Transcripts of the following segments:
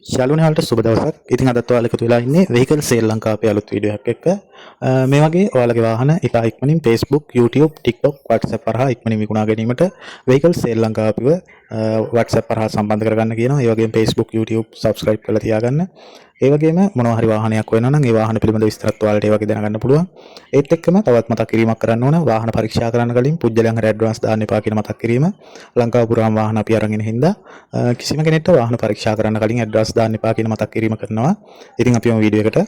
ශාලුනේ වලට සුබ දවසක්. ඉතින් අදත් ඔයාලා එකතු වෙලා ඉන්නේ vehicle sale ලංකාව අපේ අලුත් වීඩියෝ එකක් එක්ක. මේ වගේ ඔයාලගේ වාහන ඉතා ඉක්මනින් Facebook, YouTube, TikTok, WhatsApp හරහා ඉක්මනින් විකුණා ගැනීමට vehicle sale ලංකාව අපිව WhatsApp හරහා සම්බන්ධ කරගන්න කියනවා. ඒ වගේම Facebook, YouTube subscribe කරලා තියාගන්න. ඒ වගේම මොනවා හරි වාහනයක් වෙනවා නම් ඒ වාහන පිළිබඳ විස්තරත් ඔයාලට ඒ වගේ දැනගන්න පුළුවන්. ඒත් එක්කම තවත් මතක් කිරීමක් කරන්න ඕන. වාහන පරීක්ෂා කරන්න කලින් පුජ්‍යලයන් හරි ඇඩ්වාන්ස් දාන්න එපා කියන මතක් කිරීම. ලංකාව පුරාම වාහන අපි අරන් ඉන්න හින්දා කිසිම කෙනෙක්ට වාහන පරීක්ෂා කරන්න කලින් ඇඩ්වාන්ස් දාන්න එපා කියන මතක් කිරීම කරනවා. ඉතින් අපි යමු වීඩියෝ එකට.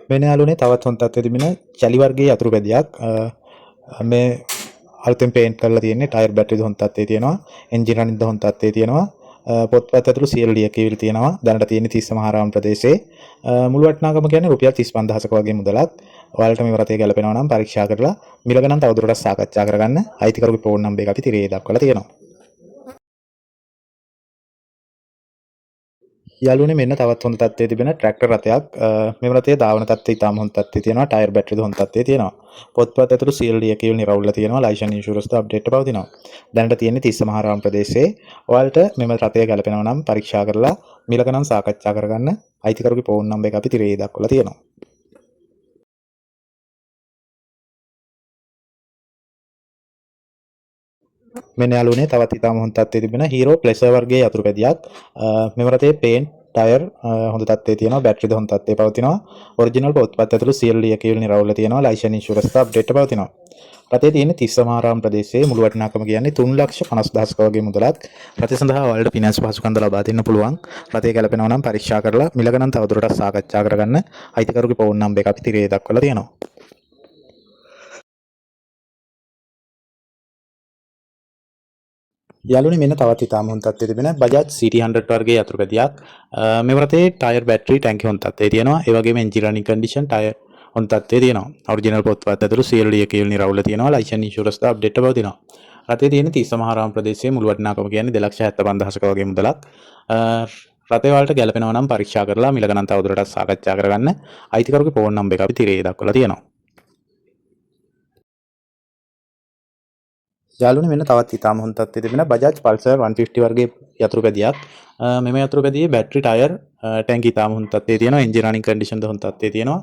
වෙන යාළුවනේ තවත් හොඳ තත්ත්වෙ තිබෙන චලි වර්ගයේ යතුරු පැදියක් මේ අලුතෙන් පේන්ට් කරලා තියෙන්නේ. ටයර් බැටරිද හොඳ තත්ත්වයේ තියෙනවා. එන්ජින් රනින්ද හොඳ තත්ත්වයේ තියෙනවා. පොත්පත් ඇතුළු සියලු ලියකියවිලි තියෙනවා. දැනට තියෙන්නේ 30 මහාරාම ප්‍රදේශයේ. මුළු වටිනාකම කියන්නේ රුපියල් 35000ක වගේ මුදලක්. ඔයාලට මේ රටේ ගැලපෙනවා නම් පරීක්ෂා කරලා මිල ගණන් තවදුරටත් සාකච්ඡා කරගන්න. අයිතිකරුගේ ෆෝන් නම්බර් එක අපි තිරේ දක්වලා තියෙනවා. යාළුවනේ මෙන්න තවත් හොඳ තත්ත්වයේ තිබෙන ට්‍රැක්ටර් රථයක්. මේ රථයේ ධාවන තත්ත්වය ඉතාම හොඳ තත්ත්වයේ තියෙනවා. ටයර් බැටරිද හොඳ තත්ත්වයේ තියෙනවා. පොත්පත් ඇතුළු සියලු ලියකියවිලි නිරවුල්ලා තියෙනවා. ලයිසන් ඉන්ෂුරන්ස් ද අප්ඩේට් පවතිනවා. දැනට තියෙන්නේ 30 මහාරාම ප්‍රදේශයේ. ඔයාලට මෙම රථය ගැලපෙනවා නම් පරීක්ෂා කරලා මිල ගණන් සාකච්ඡා කරගන්න. අයිතිකරුගේ ෆෝන් නම්බර් එක අපි තිරේ දක්වලා තියෙනවා. මෙන්න යාළුවනේ තවත් ඉතාම හොඳ තත්ත්වයේ තිබෙන හීරෝ ප්ලෙසර් වර්ගයේ යතුරු පැදියක්. මෙම රථයේ පේන්ට් ටයර් හොඳ තත්ත්වයේ තියෙනවා. බැටරිද හොඳ තත්ත්වයේ පවතිනවා. ඔරිජිනල් පොත්පත් ඇතුළු සියලු ලියකියවිලි නිරවුල්ලා තියෙනවා. ලයිසන් ඉන්ෂුරන්ස් ද අප්ඩේට් පවතිනවා. රථයේ තියෙන්නේ 30 මහාරාම ප්‍රදේශයේ. මුළු වටිනාකම කියන්නේ 3,50,000ක වගේ මුදලක්. රථය සඳහා ඔයාලට ෆිනෑන්ස් පහසුකම් ද ලබා දෙන්න පුළුවන්. රථය ගැලපෙනවා නම් පරීක්ෂා කරලා මිල ගණන් තවදුරටත් සාකච්ඡා කරගන්න. අයිතිකරුගේ ෆෝන් නම්බර් එක අපි තිරේ දක්වලා තියෙනවා. යාළුවනේ මෙන්න තවත් ඉතාම හොඳ තත්ත්වයේ තිබෙන බජාජ් CT100 වර්ගයේ යතුරු පැදියක්. මේ රථයේ ටයර් බැටරි ටැංකිය හොඳ තත්ත්වයේ තියෙනවා. ඒ වගේම එන්ජින් රනින් කන්ඩිෂන් ටයර් හොඳ තත්ත්වයේ තියෙනවා. ඔරිජිනල් පොත්පත් ඇතුළු සියලු ලියකියවිලි නිරවුල්ලා තියෙනවා. ලයිසන් ඉන්ෂුරන්ස් ද අප්ඩේට් පවතිනවා. රථයේ තියෙන 30 මහාරාම ප්‍රදේශයේ මුළු වටිනාකම කියන්නේ 2,75,000ක වගේ මුදලක්. රථය වලට ගැලපෙනවා නම් පරීක්ෂා කරලා මිල ගණන් තවදුරටත් සාකච්ඡා කරගන්න. අයිතිකරුගේ ෆෝන් නම්බර් එක අපි තිරේ දක්වලා තියෙනවා. යාළුවනේ මෙන්න තවත් ඉතාම හොඳ තත්ත්වයේ තිබෙන බජාජ් පල්සර් 150 වර්ගයේ යතුරු පැදියක්. මෙම යතුරු පැදියේ බැටරි ටයර් ටැංකිය ඉතාම හොඳ තත්ත්වයේ තියෙනවා. එන්ජින් රනින් කන්ඩිෂන් ද හොඳ තත්ත්වයේ තියෙනවා.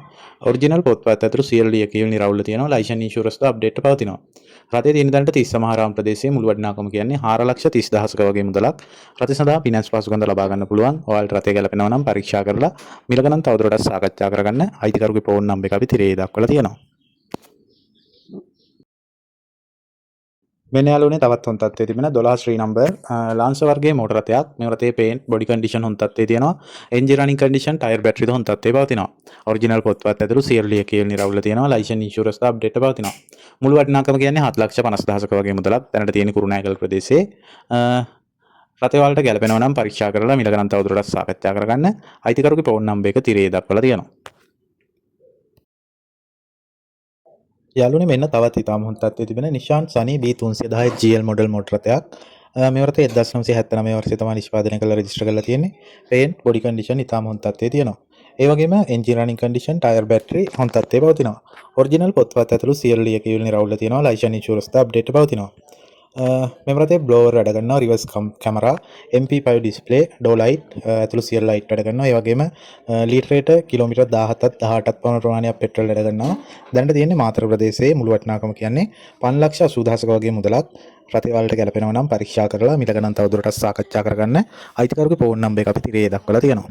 ඔරිජිනල් පොත්පත් ඇතුළු සියලු ලියකියවිලි නිරවුල්ලා තියෙනවා. ලයිසන් ඉන්ෂුරන්ස් ද අප්ඩේට් පවතිනවා. රථයේ තියෙන දැනට 30 මහාරාම ප්‍රදේශයේ මුළු වටිනාකම කියන්නේ 4,30,000ක වගේ මුදලක්. රථය සඳහා ෆිනෑන්ස් පහසුකම් ද ලබා ගන්න පුළුවන්. ඔයාලට රථය ගැලපෙනවා නම් පරීක්ෂා කරලා මිල ගණන් තවදුරටත් සාකච්ඡා කරගන්න. අයිතිකරුගේ ෆෝන් නම්බර් එක අපි තිරේ දක්වලා තියෙනවා. මෙන්න යාළුවනේ තවත් හොඳ තත්ත්වයේ තිබෙන 12 ශ්‍රී නම්බර් ලාන්සර් වර්ගයේ මෝටර රථයක්. මේ රථයේ පේන්ට් බොඩි කන්ඩිෂන් හොඳ තත්ත්වයේ තියෙනවා. Engine running condition tyre battery ද හොඳ තත්ත්වයේ පවතිනවා. ඔරිජිනල් පොත්පත් ඇතුළු සියලු ලියකියවිලි නිරවුල්ලා තියෙනවා. ලයිසන් ඉන්ෂුරන්ස් ද අප්ඩේට් පවතිනවා. මුළු වටිනාකම කියන්නේ 7,50,000ක වගේ මුදලක්. දැනට තියෙන කුරුණෑගල ප්‍රදේශයේ. රථය වලට ගැලපෙනවා නම් පරීක්ෂා කරලා මිල ගණන් තවදුරටත් සාකච්ඡා කරගන්න. අයිතිකරුගේ ෆෝන් නම්බර් එක තිරේ දක්වලා තියෙනවා. යාළුවනේ මෙන්න තවත් ඉතාම හොඳ තත්ත්වයේ තිබෙන Nissan Sunny B310 GL model මෝටර රථයක්. මේ රථය 1979 වර්ෂයේ තමයි නිෂ්පාදනය කරලා රෙජිස්ටර් කරලා තියෙන්නේ. පේන්ට් බොඩි කන්ඩිෂන් ඉතාම හොඳ තත්ත්වයේ තියෙනවා. ඒ වගේම engine running condition tyre battery හොඳ තත්ත්වයේ පවතිනවා. ඔරිජිනල් පොත්පත් ඇතුළු සියලු ලියකියවිලි නිරවුල්ලා තියෙනවා. ලයිසන් ඉන්ෂුරන්ස් ද අප්ඩේට් පවතිනවා. මෙම රථයේ බ්ලෝවර් වැඩ කරනවා. Reverse camera, MP5 display, door light ඇතුළු සියලු ලයිට් වැඩ කරනවා. ඒ වගේම ලීටරයට කිලෝමීටර් 17ක් 18ක් පමණ ප්‍රමාණයක් පෙට්‍රල් වැඩ කරනවා. දැනට තියෙන්නේ මාතර ප්‍රදේශයේ. මුළු වටිනාකම කියන්නේ 5,80,000ක වගේ මුදලක්. රථය වලට ගැලපෙනවා නම් පරීක්ෂා කරලා මිල ගණන් තවදුරටත් සාකච්ඡා කරගන්න. අයිතිකරුගේ ෆෝන් නම්බර් එක අපි තිරේ දක්වලා තියෙනවා.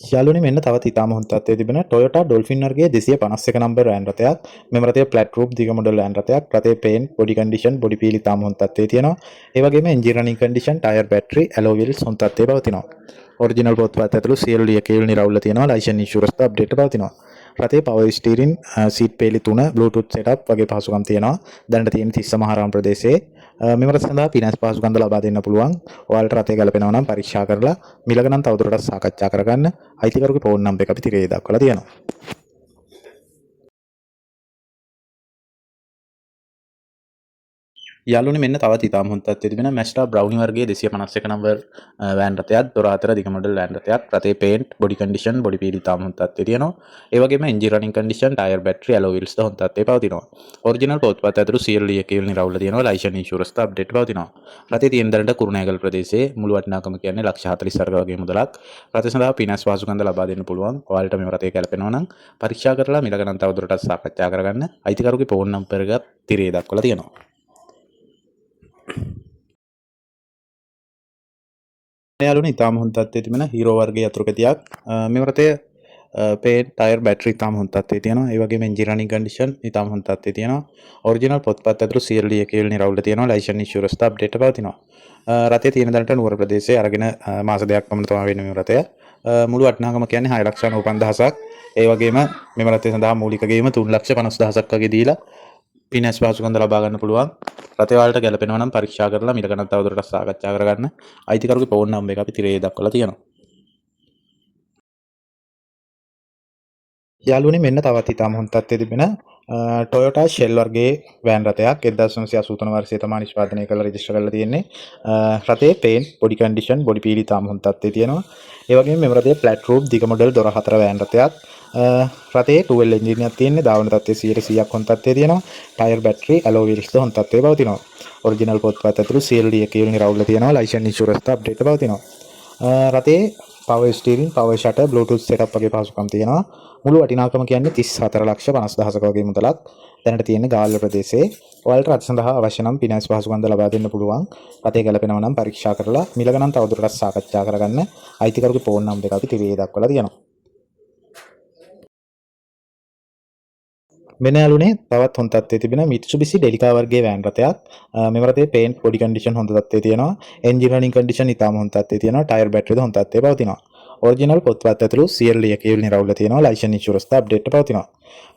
යාළුවනේ මෙන්න තවත් ඉතාම හොඳ තත්ත්වයේ තිබෙන Toyota Dolphin වර්ගයේ 251 නම්බර් වෑන් රථයක්. මෙම රථය ෆ්ලැට් රූෆ් දිග මොඩල් වෑන් රථයක්. රථයේ paint body condition body peel ඉතාම හොඳ තත්ත්වයේ තියෙනවා. ඒ වගේම engine running condition tyre battery alloy wheels හොඳ තත්ත්වයේ පවතිනවා. ඔරිජිනල් පොත්පත් ඇතුළු සියලු ලියකියවිලි නිරවුල්ලා තියෙනවා. ලයිසන් ඉන්ෂුරන්ස් ද අප්ඩේට් පවතිනවා. රථයේ පවර් ස්ටීරින් සීට් පේලි 3 බ්ලූටූත් සෙටප් වගේ පහසුකම් තියෙනවා. දැනට තියෙන 30 මහාරාම ප්‍රදේශයේ. මෙම රථ සඳහා ෆිනෑන්ස් පහසුකම් ද ලබා දෙන්න පුළුවන්. ඔයාලට රථය ගැලපෙනවා නම් පරීක්ෂා කරලා මිල ගණන් තවදුරටත් සාකච්ඡා කරගන්න. අයිතිකරුගේ ෆෝන් නම්බර් එක අපි තිරේ දක්වලා තියෙනවා. යාළුවනේ මෙන්න තවත් ඉතාම හොඳ තත්ත්වයේ තිබෙන මැස්ටා බ්‍රවුනි වර්ගයේ 251 නම්බර් වෑන් රථයක් දොර අතර දිග මොඩල් වෑන් රථයක් රථයේ පේන්ට් බොඩි කන්ඩිෂන් බොඩි පීඩ ඉතාම හොඳ තත්ත්වයේ තියෙනවා. ඒ වගේම engine running condition tyre battery alloy wheels ද හොඳ තත්ත්වයේ පවතිනවා. ඔරිජිනල් පොත්පත් ඇතුළු සියලු ලියකියවිලි නිරවුල්ව තියෙනවා. ලයිසන් ඉන්ෂුරන්ස් ද අප්ඩේට් පවතිනවා. රථයේ තියෙන දරට කුරුණෑගල ප්‍රදේශයේ මුළු වටිනාකම කියන්නේ ලක්ෂ 44 වගේ මුදලක්. රථය සඳහා පිනස් වාසුකන්ද ලබා දෙන්න පුළුවන්. ඔයාලට මේ රථය ගැලපෙනවා නම් පරීක්ෂා කරලා මිල ගණන් තවදුරටත් සාකච්ඡා කරගන්න. අයිතිකරුගේ ෆෝන් නම්බර් එකත් තිරේ දක්වලා තියෙනවා. යාළුවනේ ඉතාම හොඳ තත්ත්වයේ තිබෙන හීරෝ වර්ගයේ යතුරු පෙතියක් මේ රථයේ පේන්ට් ටයර් බැටරි ඉතාම හොඳ තත්ත්වයේ තියෙනවා. ඒ වගේම එන්ජින් රනින් කන්ඩිෂන් ඉතාම හොඳ තත්ත්වයේ තියෙනවා. ඔරිජිනල් පොත්පත් ඇතුළු සියලු ලියකියවිලි නිරවුල්ව තියෙනවා. ලයිසන් ඉන්ෂුරන්ස් ද අප්ඩේට් පවතිනවා. රථයේ තියෙන දැනට නුවර ප්‍රදේශයේ අරගෙන මාස දෙකක් පමණ තමයි වෙන්නේ මේ රථය. මුළු වටිනාකම කියන්නේ 6,95,000ක්. ඒ වගේම මෙම රථය සඳහා මූලික ගේම 3,50,000ක් වගේ දීලා පිනස් වාසුකන්ද ලබා ගන්න පුළුවන්. රථය වලට ගැලපෙනවා නම් පරීක්ෂා කරලා මිල ගණන් තවදුරටත් සාකච්ඡා කරගන්න. අයිතිකරුගේ ෆෝන් නම්බර් එක අපි තිරේ දක්වලා තියෙනවා. යාළුවනේ මෙන්න තවත් ඉතාම හොඳ තත්ත්වයේ තිබෙන Toyota Shell වර්ගයේ වෑන් රථයක් 1983 වර්ෂයේ තමයි නිෂ්පාදනය කරලා රෙජිස්ටර් කරලා තියෙන්නේ. රථයේ පේන්ට් බොඩි කන්ඩිෂන් බොඩි පීඩ ඉතාම හොඳ තත්ත්වයේ තියෙනවා. ඒ වගේම මෙම රථයේ ෆ්ලැට් රූෆ් දිග මොඩල් දොර 4 වෑන් රථයක්. රථයේ 12 එන්ජින් එකක් තියෙන්නේ. ධාවන තත්ත්වයේ 100%ක් හොඳ තත්ත්වයේ තියෙනවා. ටයර් බැටරි ඇලෝ වීල්ස් ද හොඳ තත්ත්වයේ පවතිනවා. ඔරිජිනල් පොත්පත් ඇතුළු සියලු ලියකියවිලි නිරවුල්ව තියෙනවා. ලයිසන් ඉන්ෂුරන්ස් ද අප්ඩේට් පවතිනවා. රථයේ power steering power shutter bluetooth setup වගේ පහසුකම් තියෙනවා. මුළු වටිනාකම කියන්නේ 34,50,000ක වගේ මුදලක්. දැනට තියෙන්නේ ගාල්ල ප්‍රදේශයේ. ඔයාලට රථ සඳහා අවශ්‍ය නම් පිනස් පහසුකම්ද ලබා දෙන්න පුළුවන්. රථය ගැලපෙනවා නම් පරීක්ෂා කරලා මිල ගණන් තවදුරටත් සාකච්ඡා කරගන්න. අයිතිකරුගේ ෆෝන් නම්බර එක අපි තිරේ දක්වලා තියෙනවා. මෙන්න යාළුවනේ තවත් හොඳ තත්ත්වයේ තිබෙන Mitsubishi Delica වර්ගයේ වෑන් රථයක්. මෙම රථයේ පේන්ට් බොඩි කන්ඩිෂන් හොඳ තත්ත්වයේ තියෙනවා. එන්ජින් රනින් කන්ඩිෂන් ඉතාම හොඳ තත්ත්වයේ තියෙනවා. ටයර් බැටරි ද හොඳ තත්ත්වයේ පවතිනවා. ඔරිජිනල් පොත්පත් ඇතුළු සියලු ලියකියවිලි නිරවුල්ව තියෙනවා. ලයිසන් ඉන්ෂුරන්ස් ද අප්ඩේට් පවතිනවා.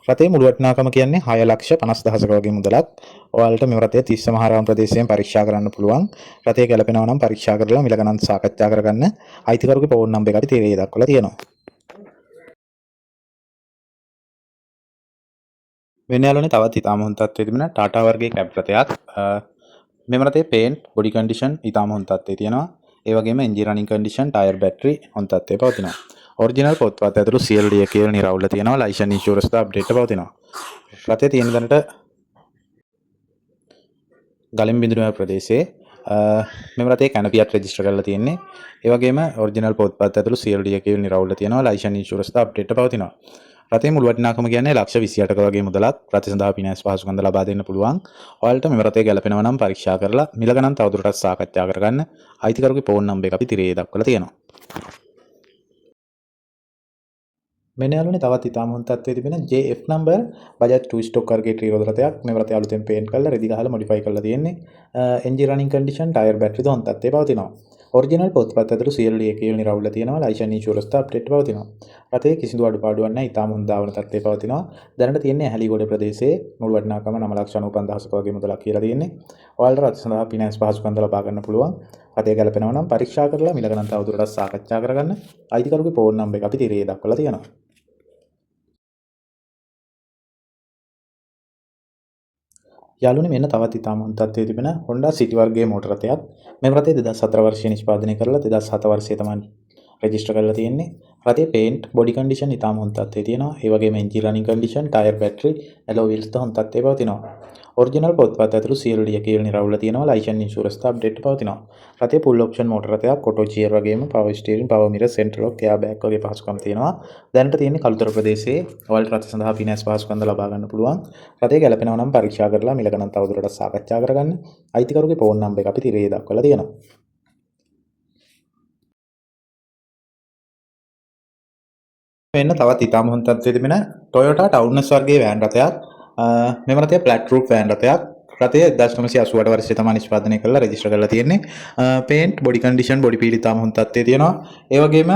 රථයේ මුළු වටිනාකම කියන්නේ 6,50,000ක වගේ මුදලක්. ඔයාලට මෙම රථය තිස්ස මහරාම ප්‍රදේශයෙන් පරීක්ෂා කරන්න පුළුවන්. රථය ගැලපෙනවා නම් පරීක්ෂා කරලා මිල ගණන් සාකච්ඡා කරගන්න. අයිතිකරුගේ ෆෝන් නම්බර එක අපි තිරේ දක්වලා තියෙනවා. වෙන යාළුවනේ තවත් ඉතාම හොඳ තත්ත්වයේ තිබෙන ටාටා වර්ගයේ කැබ් රථයක්. මෙම රථයේ පේන්ට් බොඩි කන්ඩිෂන් ඉතාම හොඳ තත්ත්වයේ තියෙනවා. ඒ වගේම engine running condition tyre battery හොඳ තත්ත්වයේ පවතිනවා. ඔරිජිනල් පොත්පත් ඇතුළු සියලු ලියකියවිලි නිරවුල්ව තියෙනවා. ලයිසන් ඉන්ෂුරන්ස් ද අප්ඩේට් පවතිනවා. රථයේ තියෙන දැනට ගලින් බිඳුනුව ප්‍රදේශයේ මෙම රථයේ කැනපියත් රෙජිස්ටර් කරලා තියෙන්නේ. ඒ වගේම ඔරිජිනල් පොත්පත් ඇතුළු සියලු ලියකියවිලි නිරවුල්ව තියෙනවා. ලයිසන් ඉන්ෂුරන්ස් ද අප්ඩේට් පවතිනවා. රථයේ මුළු වටිනාකම කියන්නේ ලක්ෂ 28ක වගේ මුදලක්. රථය සඳහා පිනස් පහසුකම්ද ලබා දෙන්න පුළුවන්. ඔයාලට මෙම රථය ගැලපෙනවා නම් පරීක්ෂා කරලා මිල ගණන් තවදුරටත් සාකච්ඡා කරගන්න. අයිතිකරුගේ ෆෝන් නම්බර එක අපි තිරේ දක්වලා තියෙනවා. මෙන්න යාළුවනේ තවත් ඉතාම හොඳ තත්ත්වයේ තිබෙන JF නම්බර් බජාජ් 2 ස්ටොක් වර්ගයේ ට්‍රීරෝද රථයක්. මේ රථය අලුතෙන් පේන්ට් කරලා රෙදි ගහලා මොඩිෆයි කරලා තියෙන්නේ. Engine running condition tyre battery ද හොඳ තත්ත්වයේ පවතිනවා. ඔරිජිනල් පොත්පත් ඇතුළු සියලු ලියකියවිලි නිරවුල්ව තියෙනවා. ලයිසන් ඉන්ෂුරන්ස් ද අප්ඩේට් පවතිනවා. රථයේ කිසිදු අඩුපාඩුවක් නැහැ. ඉතාම හොඳ ධාවන තත්ත්වයේ පවතිනවා. දැනට තියෙන්නේ ඇහැලිගොඩ ප්‍රදේශයේ මුළු වටිනාකම 9,95,000ක වගේ මුදලක් කියලා තියෙන්නේ. ඔයාලට රථ සඳහා පිනස් පහසුකම්ද ලබා ගන්න පුළුවන්. රථය ගැලපෙනවා නම් පරීක්ෂා කරලා මිල ගණන් තවදුරටත් සාකච්ඡා කරගන්න. අයිතිකරුගේ ෆෝන් නම්බර එක අපි තිරේ දක්වලා තියෙනවා. යාළුවනේ මෙන්න තවත් ඉතාම හොඳ තත්ත්වයේ තිබෙන Honda City වර්ගයේ මෝටර රථයක්. මෙම රථය 2004 වර්ෂයේ නිෂ්පාදනය කරලා 2007 වර්ෂයේ තමයි රෙජිස්ටර් කරලා තියෙන්නේ. රථයේ පේන්ට් බොඩි කන්ඩිෂන් ඉතාම හොඳ තත්ත්වයේ තියෙනවා. ඒ වගේම engine running condition tyre battery alloy wheels ද හොඳ තත්ත්වයේ පවතිනවා. ඔරිජිනල් පොත්පත් ඇතුළු සියලු ලියකියවිලි නිරවුල්ව තියෙනවා. ලයිසන් ඉන්ෂුරන්ස් ද අප්ඩේට් පවතිනවා. රථයේ ෆුල් ඔප්ෂන් මෝටර රථයක්. ඔටෝ ගියර් වගේම power steering power mirror centre lock එයා බෑග් වගේ පහසුකම් තියෙනවා. දැනට තියෙන්නේ කළුතර ප්‍රදේශයේ ඔයාලට රථ සඳහා පිනස් පහසුකම්ද ලබා ගන්න පුළුවන්. රථය ගැලපෙනවා නම් පරීක්ෂා කරලා මිල ගණන් තවදුරටත් සාකච්ඡා කරගන්න. අයිතිකරුගේ ෆෝන් නම්බර එක අපි තිරේ දක්වලා තියෙනවා. මෙන්න තවත් ඉතාම හොඳ තත්ත්වයේ තිබෙන Toyota Townness වර්ගයේ වෑන් රථයක්. මෙම රථය ෆ්ලැට් රූෆ් වෑන් රථයක්. රථය 1988 වර්ෂයේ තමයි නිෂ්පාදනය කරලා රෙජිස්ටර් කරලා තියෙන්නේ. පේන්ට් බොඩි කන්ඩිෂන් බොඩි පීඩ ඉතාම හොඳ තත්ත්වයේ තියෙනවා. ඒ වගේම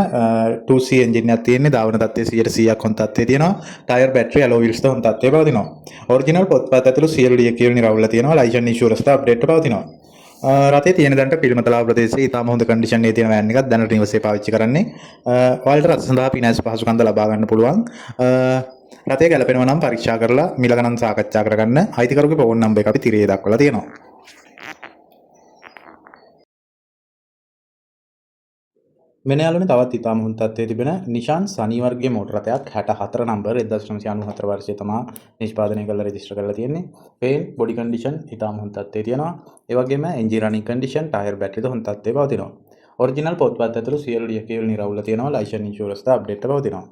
2C එන්ජින් එකක් තියෙන්නේ. ධාවන තත්ත්වයේ 100%ක් හොඳ තත්ත්වයේ තියෙනවා. ටයර් බැටරි ඇලෝ වීල්ස් ද හොඳ තත්ත්වයේ පවතිනවා. ඔරිජිනල් පොත්පත් ඇතුළු සියලු ලියකියවිලි නිරවුල්ව තියෙනවා. ලයිසන් ඉන්ෂුරන්ස් ද අප්ඩේට් පවතිනවා. රථයේ තියෙන දැනට පිළිමතලාව ප්‍රදේශයේ ඉතාම හොඳ කන්ඩිෂන් එකේ තියෙන වෑන් එකක් දැනට නිවසේ පාවිච්චි කරන්නේ. ඔයාලට රථ සඳහා පිනස් පහසුකම්ද ලබා ගන්න පුළුවන්. රථය ගැලපෙනවා නම් පරීක්ෂා කරලා මිල ගණන් සාකච්ඡා කරගන්න. අයිතිකරුගේ ෆෝන් නම්බර එක අපි තිරේ දක්වලා තියෙනවා. මෙන්න යාළුවනේ තවත් ඉතාම හොඳ තත්ත්වයේ තිබෙන නිෂාන් සනී වර්ගයේ මෝටර රථයක් 64 නම්බර 1994 වර්ෂයේ තමයි නිෂ්පාදනය කරලා රෙජිස්ටර් කරලා තියෙන්නේ. පේන් බොඩි කන්ඩිෂන් ඉතාම හොඳ තත්ත්වයේ තියෙනවා. ඒ වගේම එන්ජින් රනින් කන්ඩිෂන් ටයර් බැටරිද හොඳ තත්ත්වයේ පවතිනවා. ඔරිජිනල් පොත්පත් ඇතුළු සියලු ඩියකේවල නිරවුල්ලා තියෙනවා. ලයිසන්ස් ඉන්ෂුරන්ස් ද අප්ඩේට් පවතිනවා.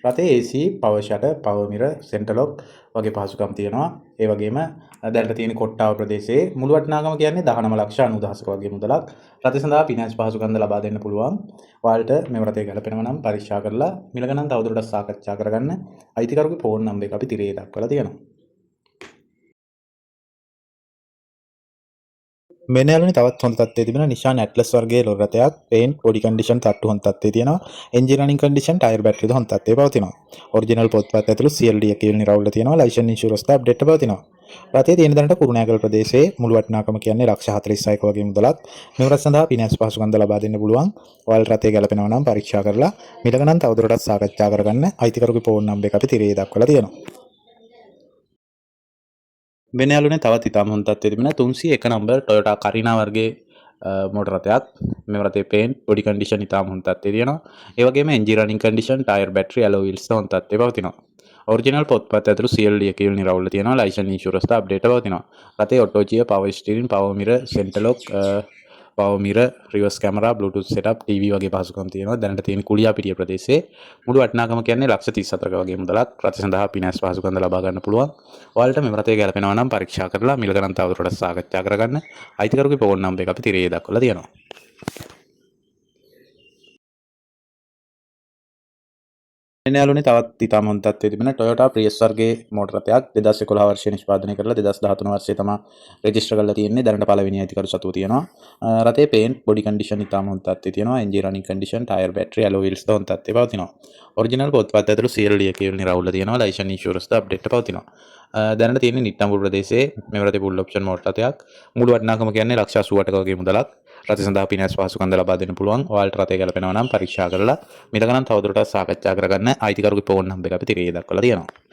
රථේ AC power shutter power mirror centre lock වගේ පහසුකම් තියෙනවා. ඒ වගේම දැනට තියෙන කොට්ටාව ප්‍රදේශයේ මුළු වටිනාකම කියන්නේ 19,90,000ක වගේ මුදලක්. රථය සඳහා ෆිනෑන්ස් පහසුකම්ද ලබා දෙන්න පුළුවන්. ඔයාලට මේ රථය ගැලපෙනවා නම් පරීක්ෂා කරලා මිල ගණන් තවදුරටත් සාකච්ඡා කරගන්න අයිතිකරුගේ ෆෝන් නම්බර් එක අපි තිරේ දක්වලා තියෙනවා. මෙන්න යාළුවනේ තවත් හොඳ තත්ත්වයේ තිබෙන නිෂාන් ඇට්ලස් වර්ගයේ ලොරි රථයක් පේන්ට් බොඩි කන්ඩිෂන් තට්ටු හොඳ තත්ත්වයේ තියෙනවා. එන්ජින් රනින් කන්ඩිෂන් ටයර් බැටරිද හොඳ තත්ත්වයේ පවතිනවා. ඔරිජිනල් පොත්පත් ඇතුළු CLD එකේ නිරවුල්ලා තියෙනවා. ලයිසන්ස් ඉන්ෂුරන්ස් ද අප්ඩේට් පවතිනවා. රථයේ තියෙන දැනට කුරුණෑගල ප්‍රදේශයේ මුළු වටිනාකම කියන්නේ 1,46,000ක වගේ මුදලක්. මේ රථ සඳහා ෆිනෑන්ස් පහසුකම්ද ලබා දෙන්න පුළුවන්. ඔයාලට රථය ගැලපෙනවා නම් පරීක්ෂා කරලා මිල ගණන් තවදුරටත් සාකච්ඡා කරගන්න අයිතිකරුගේ ෆෝන් නම්බර් එක අපි තිරේ දක්වලා තියෙනවා. වෙන යාළුවනේ තවත් ඉතාම හොඳ තත්ත්වයේ තිබෙන 301 නම්බර් Toyota Carina වර්ගයේ මෝටර රථයක්. මේ රථයේ පේන්ට් බොඩි කන්ඩිෂන් ඉතාම හොඳ තත්ත්වයේ තියෙනවා. ඒ වගේම engine running condition tyre battery alloy wheels හොඳ තත්ත්වයේ පවතිනවා. ඔරිජිනල් පොත්පත් ඇතුළු CLD එකේ නිරවුල්ලා තියෙනවා. ලයිසන්ස් ඉන්ෂුරන්ස් ද අප්ඩේට් පවතිනවා. රථයේ auto gear power steering power mirror centre lock power mirror reverse camera bluetooth setup TV වගේ පහසුකම් තියෙනවා. දැනට තියෙන කුලියාපිටිය ප්‍රදේශයේ මුළු වටිනාකම කියන්නේ 1,34ක වගේ මුදලක්. රථය සඳහා ෆිනෑන්ස් පහසුකම්ද ලබා ගන්න පුළුවන්. ඔයාලට මේ රථය ගැලපෙනවා නම් පරීක්ෂා කරලා මිල ගණන් තවදුරටත් සාකච්ඡා කරගන්න අයිතිකරුගේ ෆෝන් නම්බර් එක අපි තිරේ දක්වලා තියෙනවා. මෙන්න යාළුවනේ තවත් ඉතාම හොඳ තත්ත්වයේ තිබෙන Toyota Prius වර්ගයේ මෝටර රථයක් 2011 වර්ෂයේ නිෂ්පාදනය කරලා 2013 වර්ෂයේ තමයි රෙජිස්ටර් කරලා තියෙන්නේ. දැනට පළවෙනි අයිතිකරු සතුව තියෙනවා. රථයේ පේන්ට් බොඩි කන්ඩිෂන් ඉතාම හොඳ තත්ත්වයේ තියෙනවා. Engine running condition tyre battery alloy wheels ද හොඳ තත්ත්වයේ පවතිනවා. ඔරිජිනල් පොත්පත් ඇතුළු CLD එකේ නිරවුල්ලා තියෙනවා. ලයිසන්ස් ඉන්ෂුරන්ස් ද අප්ඩේට් පවතිනවා. දැනට තියෙන්නේ නිට්ටඹුරු ප්‍රදේශයේ මේ රථේ ෆුල් ඔප්ෂන් මෝටර රථයක්. මුළු වටිනාකම කියන්නේ 1,88ක වගේ මුදලක්. රථය සඳහා ෆිනෑන්ස් පහසුකම්ද ලබා දෙන්න පුළුවන්. ඔයාලට රථය ගැලපෙනවා නම් පරීක්ෂා කරලා මිල ගණන් තවදුරටත් සාකච්ඡා කරගන්න අයිතිකරුගේ ෆෝන් නම්බර් එක අපි තිරේ දක්වලා තියෙනවා.